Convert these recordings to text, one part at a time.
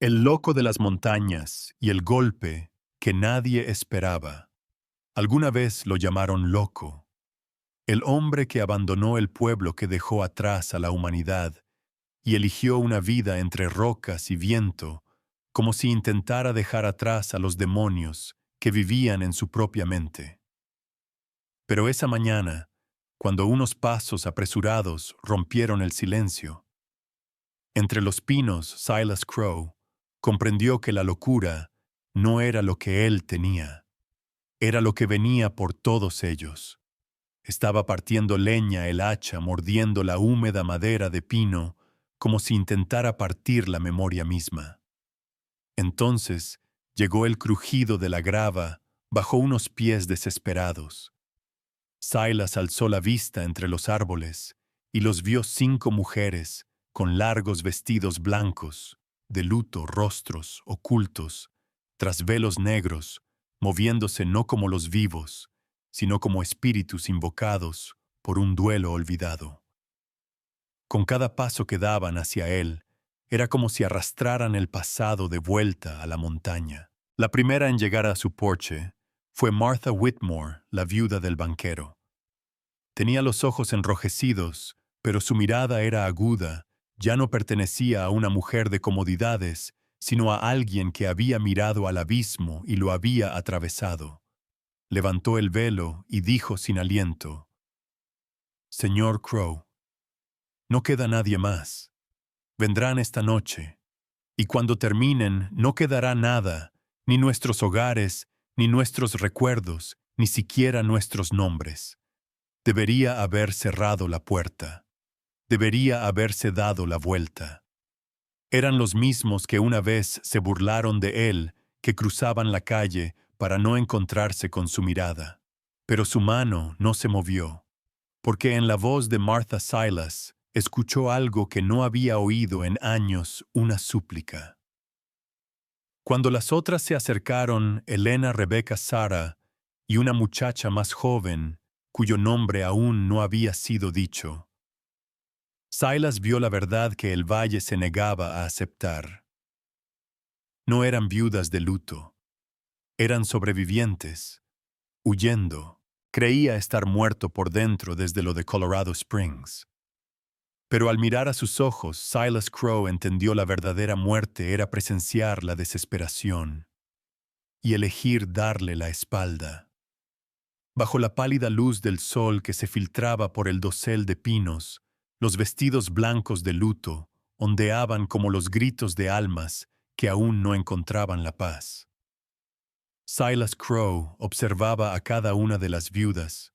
El loco de las montañas y el golpe que nadie esperaba. Alguna vez lo llamaron loco. El hombre que abandonó el pueblo que dejó atrás a la humanidad y eligió una vida entre rocas y viento, como si intentara dejar atrás a los demonios que vivían en su propia mente. Pero esa mañana, cuando unos pasos apresurados rompieron el silencio, entre los pinos Silas Crow comprendió que la locura no era lo que él tenía, era lo que venía por todos ellos. Estaba partiendo leña el hacha, mordiendo la húmeda madera de pino, como si intentara partir la memoria misma. Entonces llegó el crujido de la grava bajo unos pies desesperados. Silas alzó la vista entre los árboles y los vio 5 mujeres con largos vestidos blancos, de luto rostros ocultos, tras velos negros, moviéndose no como los vivos, sino como espíritus invocados por un duelo olvidado. Con cada paso que daban hacia él, era como si arrastraran el pasado de vuelta a la montaña. La primera en llegar a su porche fue Martha Whitmore, la viuda del banquero. Tenía los ojos enrojecidos, pero su mirada era aguda. Ya no pertenecía a una mujer de comodidades, sino a alguien que había mirado al abismo y lo había atravesado. Levantó el velo y dijo sin aliento: «Señor Crow, no queda nadie más. Vendrán esta noche, y cuando terminen no quedará nada, ni nuestros hogares, ni nuestros recuerdos, ni siquiera nuestros nombres. Debería haber cerrado la puerta. Debería haberse dado la vuelta». Eran los mismos que una vez se burlaron de él, que cruzaban la calle para no encontrarse con su mirada. Pero su mano no se movió, porque en la voz de Martha Silas escuchó algo que no había oído en años, una súplica. Cuando las otras se acercaron, Elena, Rebecca, Sara y una muchacha más joven, cuyo nombre aún no había sido dicho, Silas vio la verdad que el valle se negaba a aceptar. No eran viudas de luto, eran sobrevivientes, huyendo. Creía estar muerto por dentro desde lo de Colorado Springs. Pero al mirar a sus ojos, Silas Crow entendió la verdadera muerte era presenciar la desesperación y elegir darle la espalda. Bajo la pálida luz del sol que se filtraba por el dosel de pinos, los vestidos blancos de luto ondeaban como los gritos de almas que aún no encontraban la paz. Silas Crow observaba a cada una de las viudas.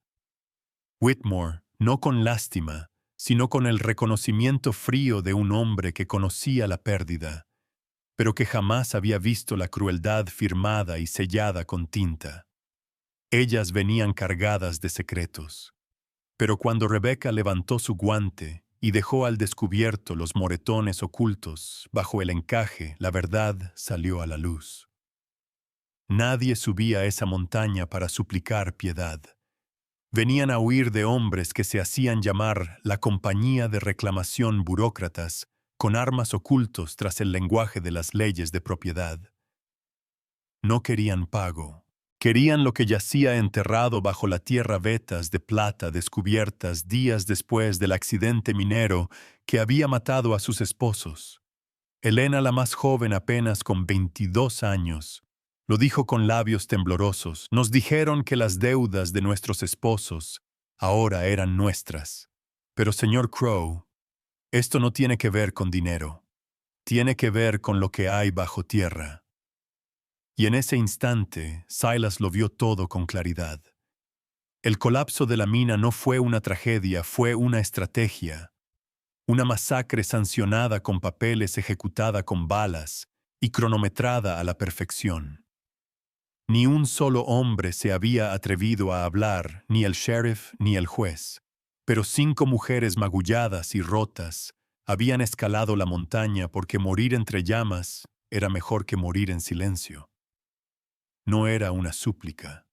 Whitmore, no con lástima, sino con el reconocimiento frío de un hombre que conocía la pérdida, pero que jamás había visto la crueldad firmada y sellada con tinta. Ellas venían cargadas de secretos. Pero cuando Rebecca levantó su guante y dejó al descubierto los moretones ocultos bajo el encaje, la verdad salió a la luz. Nadie subía a esa montaña para suplicar piedad. Venían a huir de hombres que se hacían llamar la Compañía de Reclamación Burócratas, con armas ocultos tras el lenguaje de las leyes de propiedad. No querían pago. Querían lo que yacía enterrado bajo la tierra, vetas de plata descubiertas días después del accidente minero que había matado a sus esposos. Elena, la más joven, apenas con 22 años, lo dijo con labios temblorosos: «Nos dijeron que las deudas de nuestros esposos ahora eran nuestras. Pero, señor Crow, esto no tiene que ver con dinero. Tiene que ver con lo que hay bajo tierra». Y en ese instante, Silas lo vio todo con claridad. El colapso de la mina no fue una tragedia, fue una estrategia. Una masacre sancionada con papeles, ejecutada con balas y cronometrada a la perfección. Ni un solo hombre se había atrevido a hablar, ni el sheriff ni el juez. Pero 5 mujeres magulladas y rotas habían escalado la montaña porque morir entre llamas era mejor que morir en silencio. No era una súplica,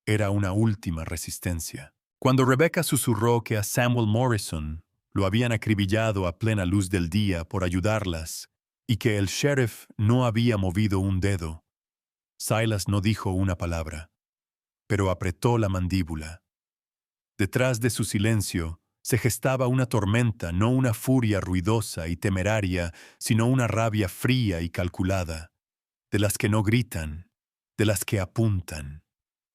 era una última resistencia. Cuando Rebecca susurró que a Samuel Morrison lo habían acribillado a plena luz del día por ayudarlas, y que el sheriff no había movido un dedo. Silas no dijo una palabra, pero apretó la mandíbula. Detrás de su silencio se gestaba una tormenta, no una furia ruidosa y temeraria, sino una rabia fría y calculada, de las que no gritan, de las que apuntan.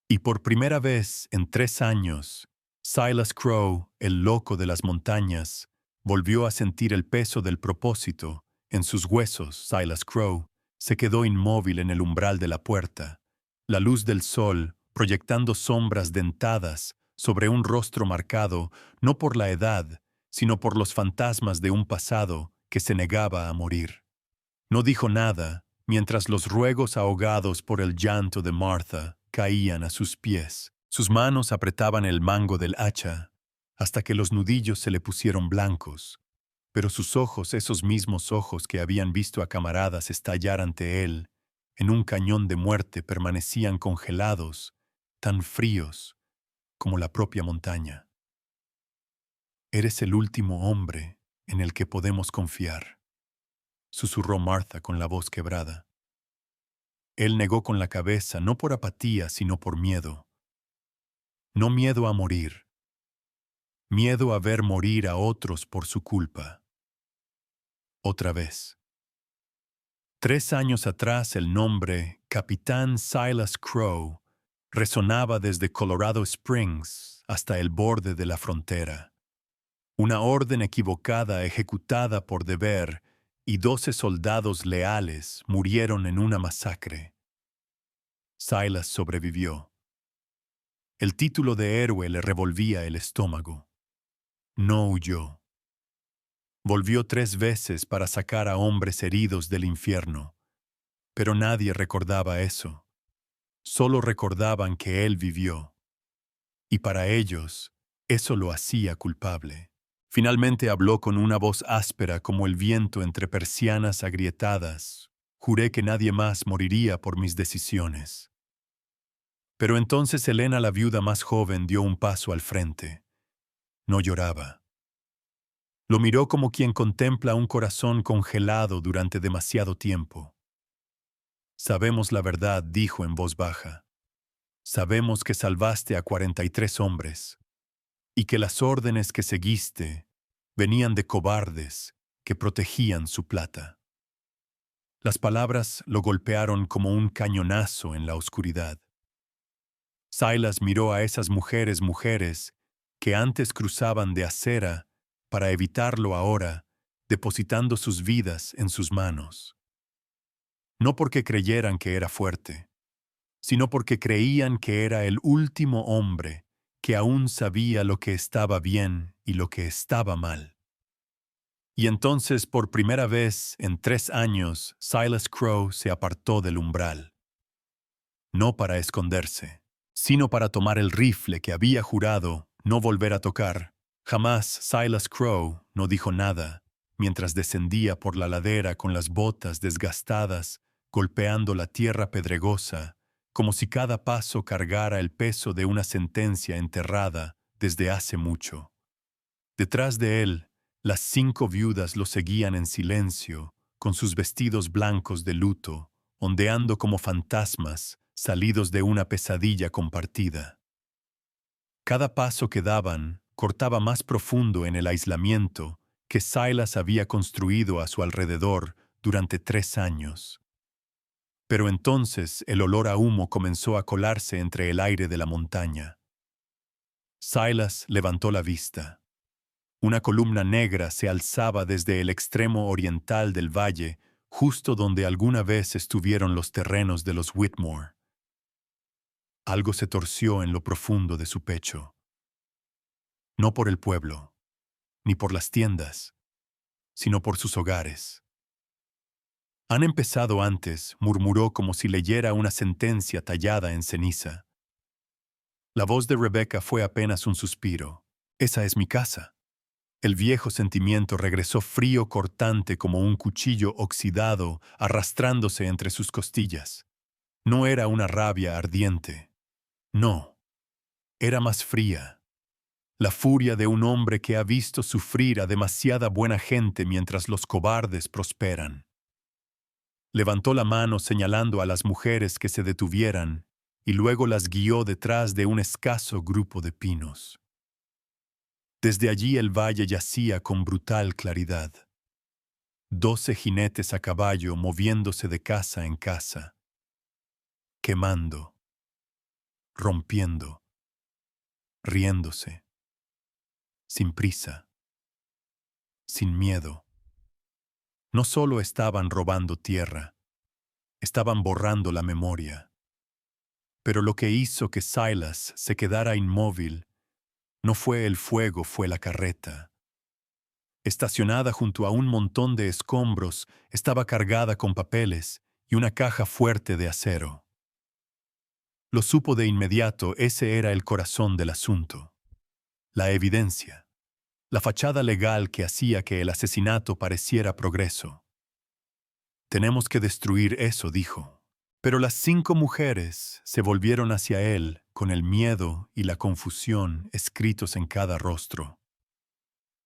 Y por primera vez en 3 años, Silas Crow, el loco de las montañas, volvió a sentir el peso del propósito. En sus huesos, Silas Crow se quedó inmóvil en el umbral de la puerta. La luz del sol, proyectando sombras dentadas sobre un rostro marcado no por la edad, sino por los fantasmas de un pasado que se negaba a morir. No dijo nada, mientras los ruegos ahogados por el llanto de Martha caían a sus pies. Sus manos apretaban el mango del hacha, hasta que los nudillos se le pusieron blancos. Pero sus ojos, esos mismos ojos que habían visto a camaradas estallar ante él, en un cañón de muerte, permanecían congelados, tan fríos como la propia montaña. «Eres el último hombre en el que podemos confiar», susurró Martha con la voz quebrada. Él negó con la cabeza, no por apatía, sino por miedo. No miedo a morir, miedo a ver morir a otros por su culpa. Otra vez. 3 años atrás el nombre Capitán Silas Crow resonaba desde Colorado Springs hasta el borde de la frontera. Una orden equivocada ejecutada por deber y 12 soldados leales murieron en una masacre. Silas sobrevivió. El título de héroe le revolvía el estómago. No huyó. Volvió 3 veces para sacar a hombres heridos del infierno, pero nadie recordaba eso. Solo recordaban que él vivió. Y para ellos, eso lo hacía culpable. Finalmente habló con una voz áspera como el viento entre persianas agrietadas. Juré que nadie más moriría por mis decisiones. Pero entonces Elena, la viuda más joven, dio un paso al frente. No lloraba. Lo miró como quien contempla un corazón congelado durante demasiado tiempo. «Sabemos la verdad», dijo en voz baja. «Sabemos que salvaste a 43 hombres y que las órdenes que seguiste venían de cobardes que protegían su plata». Las palabras lo golpearon como un cañonazo en la oscuridad. Silas miró a esas mujeres que antes cruzaban de acera para evitarlo ahora, depositando sus vidas en sus manos. No porque creyeran que era fuerte, sino porque creían que era el último hombre que aún sabía lo que estaba bien y lo que estaba mal. Y entonces, por primera vez en 3 años, Silas Crow se apartó del umbral. No para esconderse, sino para tomar el rifle que había jurado no volver a tocar. Jamás Silas Crow no dijo nada, mientras descendía por la ladera con las botas desgastadas, golpeando la tierra pedregosa, como si cada paso cargara el peso de una sentencia enterrada desde hace mucho. Detrás de él, las 5 viudas lo seguían en silencio, con sus vestidos blancos de luto, ondeando como fantasmas salidos de una pesadilla compartida. Cada paso que daban cortaba más profundo en el aislamiento que Silas había construido a su alrededor durante 3 años. Pero entonces el olor a humo comenzó a colarse entre el aire de la montaña. Silas levantó la vista. Una columna negra se alzaba desde el extremo oriental del valle, justo donde alguna vez estuvieron los terrenos de los Whitmore. Algo se torció en lo profundo de su pecho. No por el pueblo, ni por las tiendas, sino por sus hogares. «Han empezado antes», murmuró como si leyera una sentencia tallada en ceniza. La voz de Rebecca fue apenas un suspiro. «Esa es mi casa». El viejo sentimiento regresó frío, cortante como un cuchillo oxidado arrastrándose entre sus costillas. No era una rabia ardiente. No, era más fría. La furia de un hombre que ha visto sufrir a demasiada buena gente mientras los cobardes prosperan. Levantó la mano señalando a las mujeres que se detuvieran y luego las guió detrás de un escaso grupo de pinos. Desde allí el valle yacía con brutal claridad. 12 jinetes a caballo moviéndose de casa en casa, quemando, rompiendo, riéndose, sin prisa, sin miedo. No solo estaban robando tierra, estaban borrando la memoria. Pero lo que hizo que Silas se quedara inmóvil no fue el fuego, fue la carreta. Estacionada junto a un montón de escombros, estaba cargada con papeles y una caja fuerte de acero. Lo supo de inmediato, ese era el corazón del asunto. La evidencia. La fachada legal que hacía que el asesinato pareciera progreso. Tenemos que destruir eso, dijo. Pero las 5 mujeres se volvieron hacia él con el miedo y la confusión escritos en cada rostro.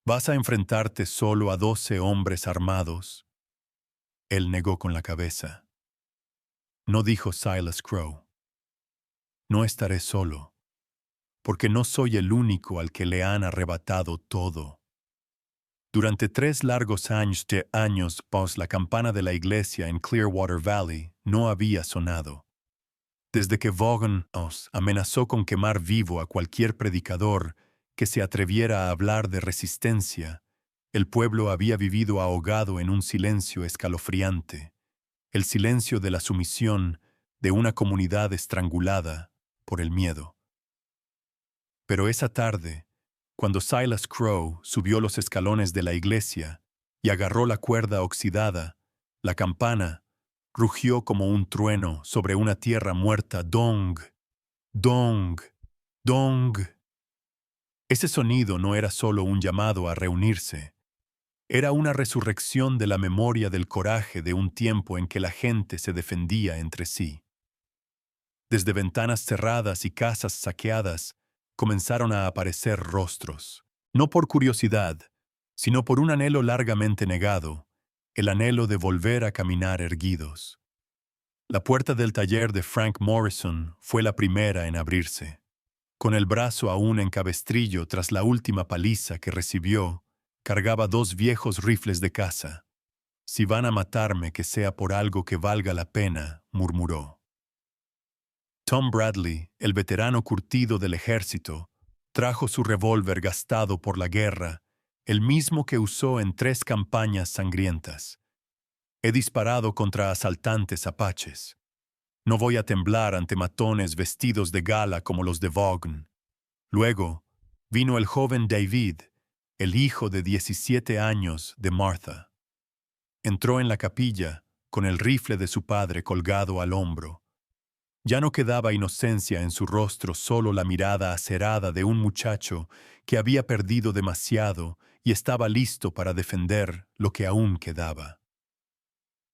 ¿Vas a enfrentarte solo a 12 hombres armados? Él negó con la cabeza. No, dijo Silas Crow. No estaré solo, porque no soy el único al que le han arrebatado todo. Durante 3 largos años, la campana de la iglesia en Clearwater Valley no había sonado. Desde que Vaughan os amenazó con quemar vivo a cualquier predicador que se atreviera a hablar de resistencia, el pueblo había vivido ahogado en un silencio escalofriante, el silencio de la sumisión de una comunidad estrangulada por el miedo. Pero esa tarde, cuando Silas Crow subió los escalones de la iglesia y agarró la cuerda oxidada, la campana rugió como un trueno sobre una tierra muerta. Dong, dong, dong. Ese sonido no era solo un llamado a reunirse, era una resurrección de la memoria del coraje de un tiempo en que la gente se defendía entre sí. Desde ventanas cerradas y casas saqueadas, comenzaron a aparecer rostros, no por curiosidad, sino por un anhelo largamente negado, el anhelo de volver a caminar erguidos. La puerta del taller de Frank Morrison fue la primera en abrirse. Con el brazo aún en cabestrillo tras la última paliza que recibió, cargaba 2 viejos rifles de caza. Si van a matarme, que sea por algo que valga la pena, murmuró. Tom Bradley, el veterano curtido del ejército, trajo su revólver gastado por la guerra, el mismo que usó en 3 campañas sangrientas. He disparado contra asaltantes apaches. No voy a temblar ante matones vestidos de gala como los de Vaughan. Luego, vino el joven David, el hijo de 17 años de Martha. Entró en la capilla con el rifle de su padre colgado al hombro. Ya no quedaba inocencia en su rostro, solo la mirada acerada de un muchacho que había perdido demasiado y estaba listo para defender lo que aún quedaba.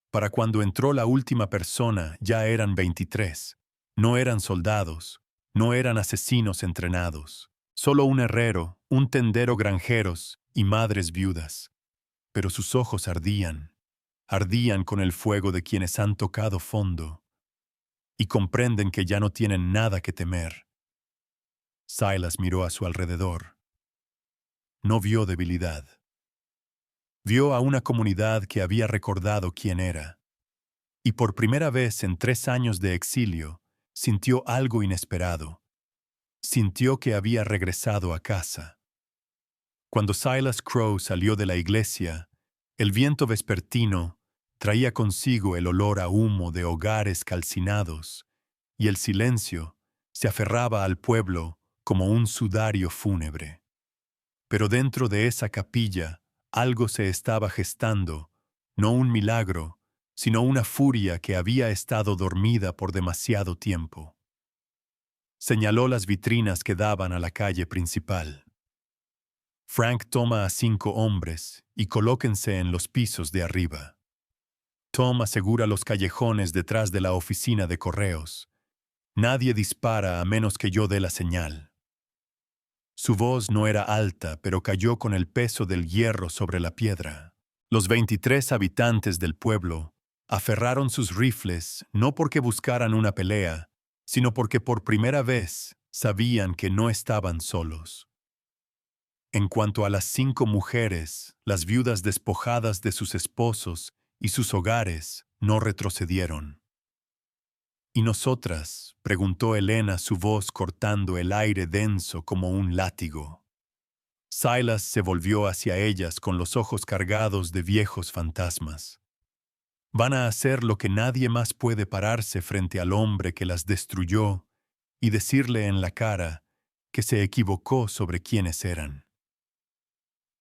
Para cuando entró la última persona ya eran 23. No eran soldados, no eran asesinos entrenados, solo un herrero, un tendero, granjeros y madres viudas. Pero sus ojos ardían con el fuego de quienes han tocado fondo y comprenden que ya no tienen nada que temer. Silas miró a su alrededor. No vio debilidad. Vio a una comunidad que había recordado quién era. Y por primera vez en 3 años de exilio, sintió algo inesperado. Sintió que había regresado a casa. Cuando Silas Crow salió de la iglesia, el viento vespertino traía consigo el olor a humo de hogares calcinados, y el silencio se aferraba al pueblo como un sudario fúnebre. Pero dentro de esa capilla algo se estaba gestando, no un milagro, sino una furia que había estado dormida por demasiado tiempo. Señaló las vitrinas que daban a la calle principal. Frank, toma a 5 hombres y colóquense en los pisos de arriba. Tom asegura los callejones detrás de la oficina de correos. Nadie dispara a menos que yo dé la señal. Su voz no era alta, pero cayó con el peso del hierro sobre la piedra. Los 23 habitantes del pueblo Aferraron sus rifles no porque buscaran una pelea, sino porque por primera vez sabían que no estaban solos. En cuanto a las 5 mujeres, las viudas despojadas de sus esposos y sus hogares, no retrocedieron. ¿Y nosotras?, preguntó Helena, su voz cortando el aire denso como un látigo. Silas se volvió hacia ellas con los ojos cargados de viejos fantasmas. Van a hacer lo que nadie más puede: pararse frente al hombre que las destruyó y decirle en la cara que se equivocó sobre quiénes eran.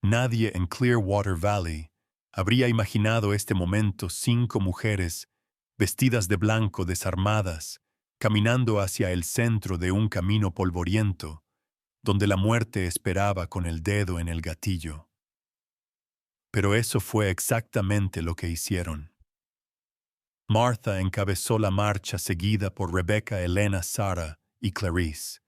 Nadie en Clearwater Valley habría imaginado este momento: 5 mujeres, vestidas de blanco, desarmadas, caminando hacia el centro de un camino polvoriento, donde la muerte esperaba con el dedo en el gatillo. Pero eso fue exactamente lo que hicieron. Martha encabezó la marcha, seguida por Rebecca, Helena, Sarah y Clarice.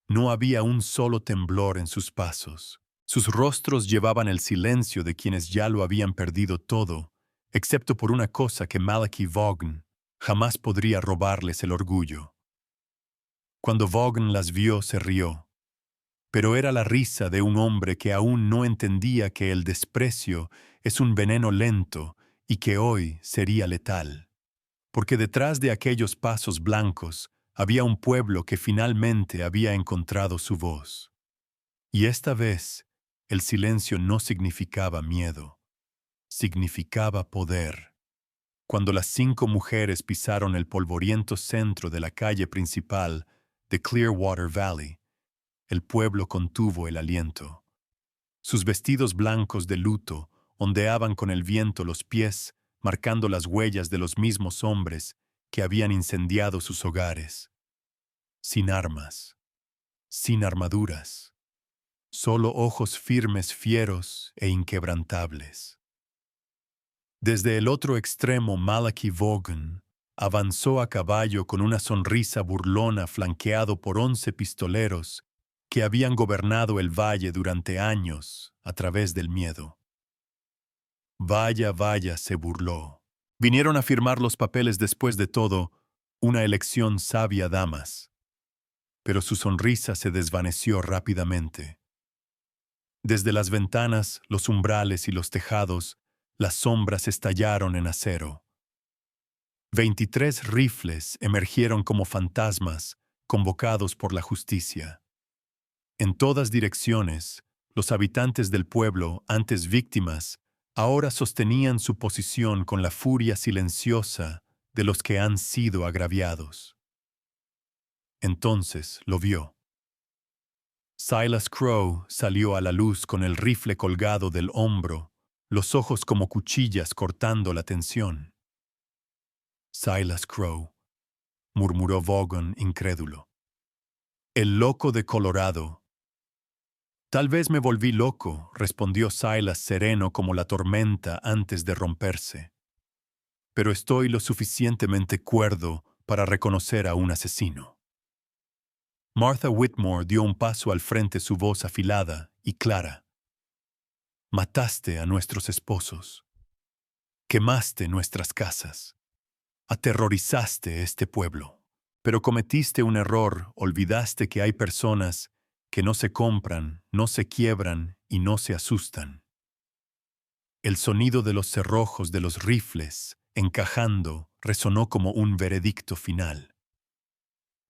No había un solo temblor en sus pasos. Sus rostros llevaban el silencio de quienes ya lo habían perdido todo, excepto por una cosa que Malachi Vaughan jamás podría robarles: el orgullo. Cuando Vaughan las vio, se rió. Pero era la risa de un hombre que aún no entendía que el desprecio es un veneno lento y que hoy sería letal. Porque detrás de aquellos pasos blancos había un pueblo que finalmente había encontrado su voz. Y esta vez, el silencio no significaba miedo, significaba poder. Cuando las 5 mujeres pisaron el polvoriento centro de la calle principal de Clearwater Valley, el pueblo contuvo el aliento. Sus vestidos blancos de luto ondeaban con el viento, los pies marcando las huellas de los mismos hombres que habían incendiado sus hogares. Sin armas, sin armaduras, solo ojos firmes, fieros e inquebrantables. Desde el otro extremo, Malachi Vaughan avanzó a caballo con una sonrisa burlona, flanqueado por 11 pistoleros que habían gobernado el valle durante años a través del miedo. Vaya, vaya, se burló. Vinieron a firmar los papeles: después de todo, una elección sabia, damas. Pero su sonrisa se desvaneció rápidamente. Desde las ventanas, los umbrales y los tejados, las sombras estallaron en acero. 23 rifles emergieron como fantasmas, convocados por la justicia. En todas direcciones, los habitantes del pueblo, antes víctimas, ahora sostenían su posición con la furia silenciosa de los que han sido agraviados. Entonces lo vio. Silas Crowe salió a la luz con el rifle colgado del hombro, los ojos como cuchillas cortando la tensión. Silas Crowe, murmuró Vaughan, incrédulo. El loco de Colorado. Tal vez me volví loco, respondió Silas, sereno como la tormenta antes de romperse. Pero estoy lo suficientemente cuerdo para reconocer a un asesino. Martha Whitmore dio un paso al frente, su voz afilada y clara. Mataste a nuestros esposos. Quemaste nuestras casas. Aterrorizaste este pueblo. Pero cometiste un error: olvidaste que hay personas que no se compran, no se quiebran y no se asustan. El sonido de los cerrojos de los rifles, encajando, resonó como un veredicto final.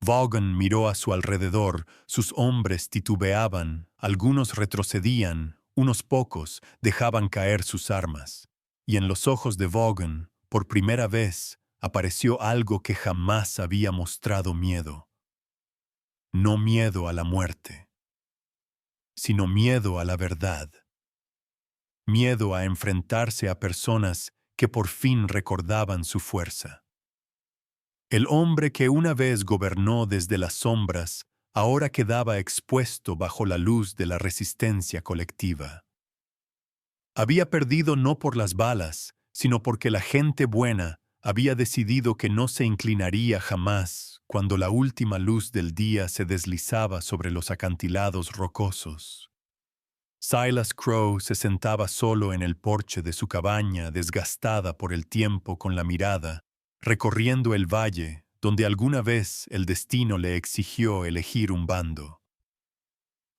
Vaughan miró a su alrededor, sus hombres titubeaban, algunos retrocedían, unos pocos dejaban caer sus armas. Y en los ojos de Vaughan, por primera vez, apareció algo que jamás había mostrado: miedo. No miedo a la muerte, sino miedo a la verdad. Miedo a enfrentarse a personas que por fin recordaban su fuerza. El hombre que una vez gobernó desde las sombras, ahora quedaba expuesto bajo la luz de la resistencia colectiva. Había perdido no por las balas, sino porque la gente buena había decidido que no se inclinaría jamás cuando la última luz del día se deslizaba sobre los acantilados rocosos. Silas Crow se sentaba solo en el porche de su cabaña, desgastada por el tiempo con la mirada, recorriendo el valle donde alguna vez el destino le exigió elegir un bando.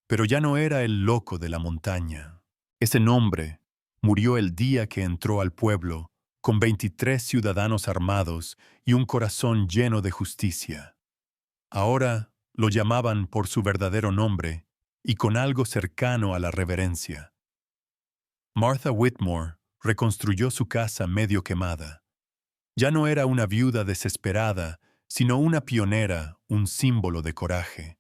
Pero ya no era el loco de la montaña. Ese nombre murió el día que entró al pueblo, con 23 ciudadanos armados y un corazón lleno de justicia. Ahora lo llamaban por su verdadero nombre y con algo cercano a la reverencia. Martha Whitmore reconstruyó su casa medio quemada. Ya no era una viuda desesperada, sino una pionera, un símbolo de coraje.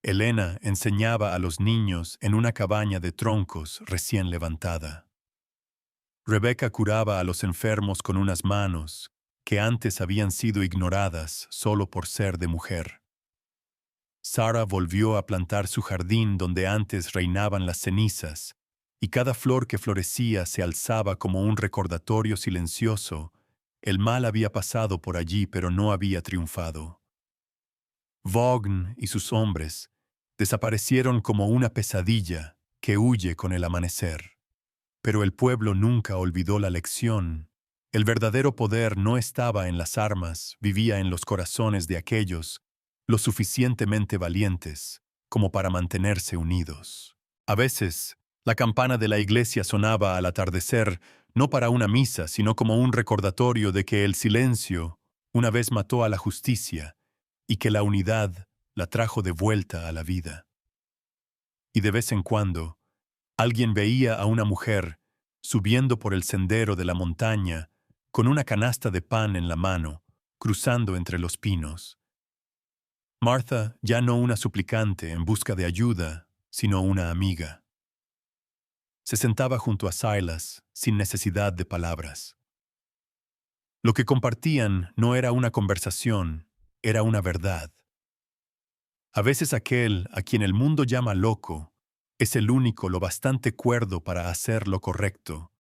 Elena enseñaba a los niños en una cabaña de troncos recién levantada. Rebecca curaba a los enfermos con unas manos que antes habían sido ignoradas solo por ser de mujer. Sarah volvió a plantar su jardín donde antes reinaban las cenizas, y cada flor que florecía se alzaba como un recordatorio silencioso. El mal había pasado por allí, pero no había triunfado. Vaughan y sus hombres desaparecieron como una pesadilla que huye con el amanecer. Pero el pueblo nunca olvidó la lección. El verdadero poder no estaba en las armas, vivía en los corazones de aquellos lo suficientemente valientes como para mantenerse unidos. A veces, la campana de la iglesia sonaba al atardecer, no para una misa, sino como un recordatorio de que el silencio una vez mató a la justicia y que la unidad la trajo de vuelta a la vida. Y de vez en cuando, alguien veía a una mujer subiendo por el sendero de la montaña con una canasta de pan en la mano, cruzando entre los pinos. Martha, ya no una suplicante en busca de ayuda, sino una amiga. Se sentaba junto a Silas, sin necesidad de palabras. Lo que compartían no era una conversación, era una verdad. A veces aquel a quien el mundo llama loco es el único lo bastante cuerdo para hacer lo correcto,